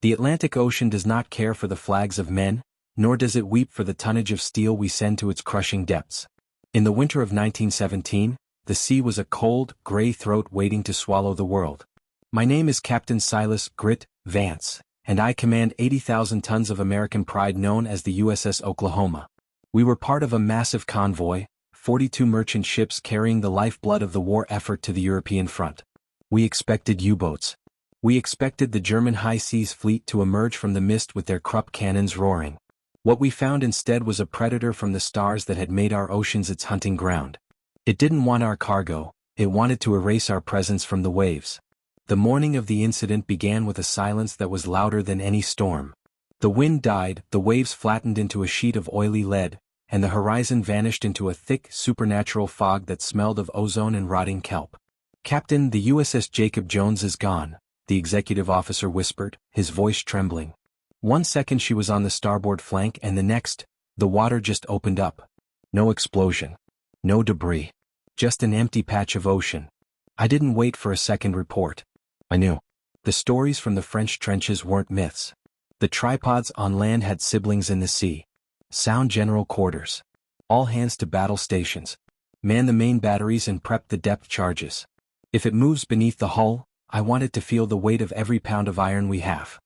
The Atlantic Ocean does not care for the flags of men, nor does it weep for the tonnage of steel we send to its crushing depths. In the winter of 1917, the sea was a cold, gray throat waiting to swallow the world. My name is Captain Silas "Grit" Vance, and I command 80,000 tons of American pride known as the USS Oklahoma. We were part of a massive convoy, 42 merchant ships carrying the lifeblood of the war effort to the European front. We expected U-boats. We expected the German high seas fleet to emerge from the mist with their Krupp cannons roaring. What we found instead was a predator from the stars that had made our oceans its hunting ground. It didn't want our cargo, it wanted to erase our presence from the waves. The morning of the incident began with a silence that was louder than any storm. The wind died, the waves flattened into a sheet of oily lead, and the horizon vanished into a thick, supernatural fog that smelled of ozone and rotting kelp. "Captain, the USS Jacob Jones is gone," the executive officer whispered, his voice trembling. One second she was on the starboard flank and the next, the water just opened up. No explosion. No debris. Just an empty patch of ocean. I didn't wait for a second report. I knew. The stories from the French trenches weren't myths. The tripods on land had siblings in the sea. Sound general quarters. All hands to battle stations. Man the main batteries and prep the depth charges. If it moves beneath the hull, I want it to feel the weight of every pound of iron we have.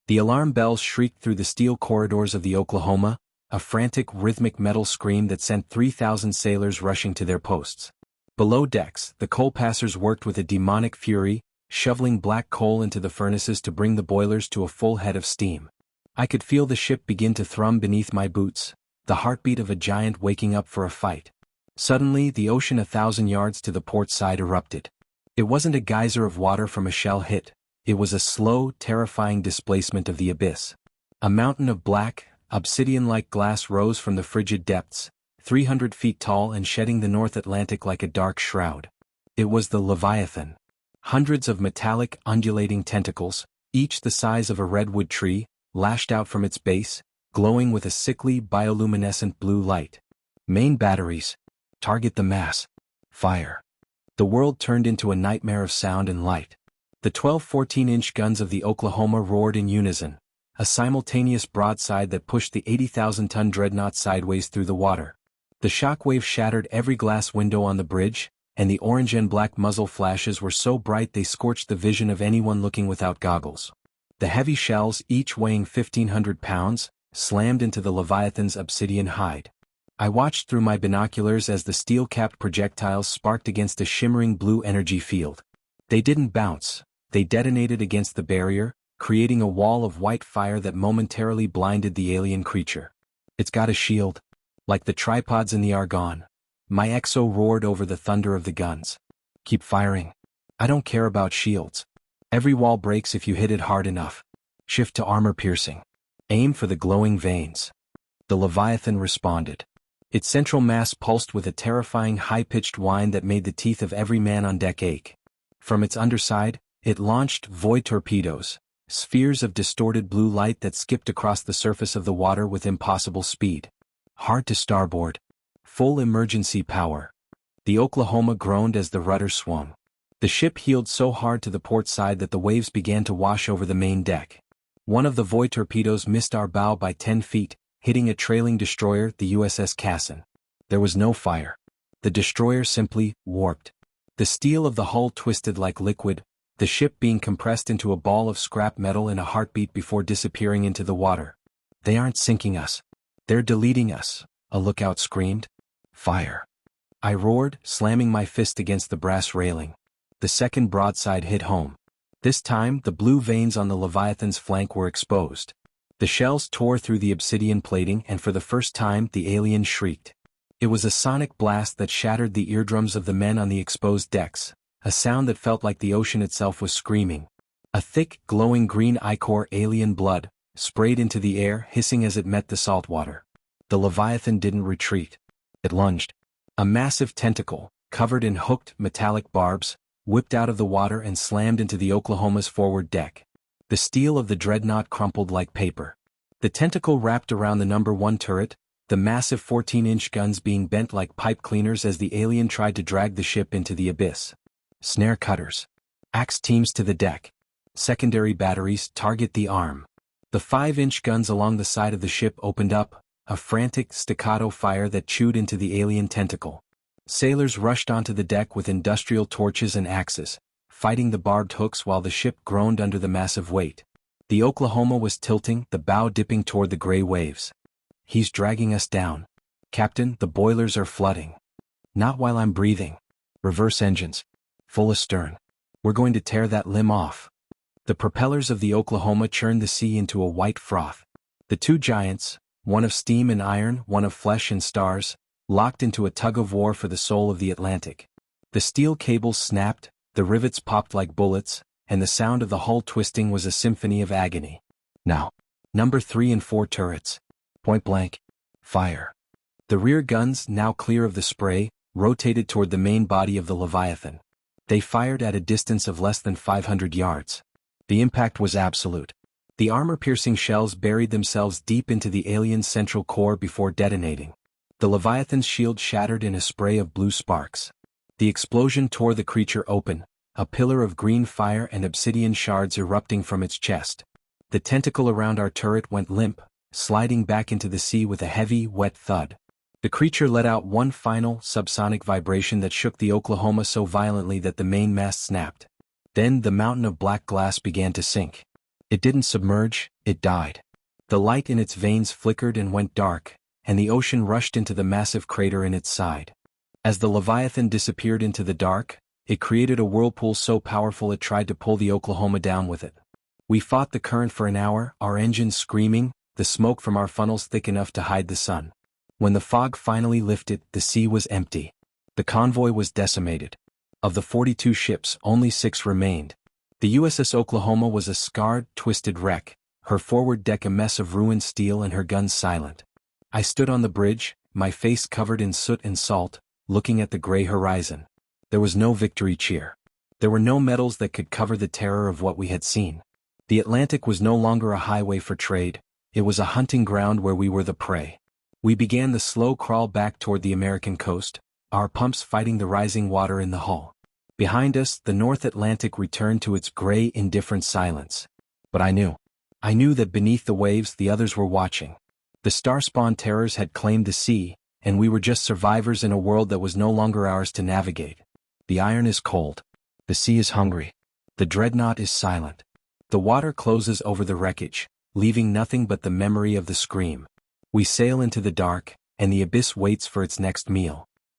The alarm bells shrieked through the steel corridors of the Oklahoma, a frantic rhythmic metal scream that sent 3,000 sailors rushing to their posts. Below decks, the coal passers worked with a demonic fury, shoveling black coal into the furnaces to bring the boilers to a full head of steam. I could feel the ship begin to thrum beneath my boots, the heartbeat of a giant waking up for a fight. Suddenly, the ocean 1,000 yards to the port side erupted. It wasn't a geyser of water from a shell hit, it was a slow, terrifying displacement of the abyss. A mountain of black, obsidian-like glass rose from the frigid depths, 300 feet tall and shedding the North Atlantic like a dark shroud. It was the Leviathan. Hundreds of metallic, undulating tentacles, each the size of a redwood tree, lashed out from its base, glowing with a sickly, bioluminescent blue light. Main batteries. Target the mass. Fire. The world turned into a nightmare of sound and light. The 12 14-inch guns of the Oklahoma roared in unison, a simultaneous broadside that pushed the 80,000-ton dreadnought sideways through the water. The shockwave shattered every glass window on the bridge, and the orange and black muzzle flashes were so bright they scorched the vision of anyone looking without goggles. The heavy shells, each weighing 1,500 pounds, slammed into the Leviathan's obsidian hide. I watched through my binoculars as the steel-capped projectiles sparked against a shimmering blue energy field. They didn't bounce, they detonated against the barrier, creating a wall of white fire that momentarily blinded the alien creature. "It's got a shield. Like the tripods in the Argonne." My exo roared over the thunder of the guns. "Keep firing. I don't care about shields. Every wall breaks if you hit it hard enough. Shift to armor piercing. Aim for the glowing veins." The Leviathan responded. Its central mass pulsed with a terrifying high-pitched whine that made the teeth of every man on deck ache. From its underside, it launched void torpedoes, spheres of distorted blue light that skipped across the surface of the water with impossible speed. Hard to starboard. Full emergency power. The Oklahoma groaned as the rudder swung. The ship heeled so hard to the port side that the waves began to wash over the main deck. One of the void torpedoes missed our bow by 10 feet, hitting a trailing destroyer, the USS Cassin. There was no fire. The destroyer simply warped. The steel of the hull twisted like liquid, the ship being compressed into a ball of scrap metal in a heartbeat before disappearing into the water. "They aren't sinking us. They're deleting us," a lookout screamed. "Fire." I roared, slamming my fist against the brass railing. The second broadside hit home. This time, the blue veins on the Leviathan's flank were exposed. The shells tore through the obsidian plating and for the first time the alien shrieked. It was a sonic blast that shattered the eardrums of the men on the exposed decks, a sound that felt like the ocean itself was screaming. A thick, glowing green ichor alien blood sprayed into the air, hissing as it met the salt water. The Leviathan didn't retreat. It lunged. A massive tentacle, covered in hooked, metallic barbs, whipped out of the water and slammed into the Oklahoma's forward deck. The steel of the dreadnought crumpled like paper. The tentacle wrapped around the number 1 turret, the massive 14-inch guns being bent like pipe cleaners as the alien tried to drag the ship into the abyss. Snare cutters. Axe teams to the deck. Secondary batteries target the arm. The 5-inch guns along the side of the ship opened up, a frantic staccato fire that chewed into the alien tentacle. Sailors rushed onto the deck with industrial torches and axes, fighting the barbed hooks while the ship groaned under the massive weight. The Oklahoma was tilting, the bow dipping toward the gray waves. "He's dragging us down. Captain, the boilers are flooding." "Not while I'm breathing. Reverse engines. Full astern. We're going to tear that limb off." The propellers of the Oklahoma churned the sea into a white froth. The two giants, one of steam and iron, one of flesh and stars, locked into a tug-of-war for the soul of the Atlantic. The steel cables snapped, the rivets popped like bullets, and the sound of the hull twisting was a symphony of agony. Now, number 3 and 4 turrets. Point blank. Fire. The rear guns, now clear of the spray, rotated toward the main body of the Leviathan. They fired at a distance of less than 500 yards. The impact was absolute. The armor-piercing shells buried themselves deep into the alien's central core before detonating. The Leviathan's shield shattered in a spray of blue sparks. The explosion tore the creature open, a pillar of green fire and obsidian shards erupting from its chest. The tentacle around our turret went limp, sliding back into the sea with a heavy, wet thud. The creature let out one final, subsonic vibration that shook the Oklahoma so violently that the mainmast snapped. Then the mountain of black glass began to sink. It didn't submerge, it died. The light in its veins flickered and went dark, and the ocean rushed into the massive crater in its side. As the Leviathan disappeared into the dark, it created a whirlpool so powerful it tried to pull the Oklahoma down with it. We fought the current for an hour, our engines screaming, the smoke from our funnels thick enough to hide the sun. When the fog finally lifted, the sea was empty. The convoy was decimated. Of the 42 ships, only 6 remained. The USS Oklahoma was a scarred, twisted wreck, her forward deck a mess of ruined steel and her guns silent. I stood on the bridge, my face covered in soot and salt, looking at the gray horizon. There was no victory cheer. There were no medals that could cover the terror of what we had seen. The Atlantic was no longer a highway for trade, it was a hunting ground where we were the prey. We began the slow crawl back toward the American coast, our pumps fighting the rising water in the hull. Behind us, the North Atlantic returned to its gray, indifferent silence. But I knew that beneath the waves the others were watching. The star-spawned terrors had claimed the sea, and we were just survivors in a world that was no longer ours to navigate. The iron is cold. The sea is hungry. The dreadnought is silent. The water closes over the wreckage, leaving nothing but the memory of the scream. We sail into the dark, and the abyss waits for its next meal.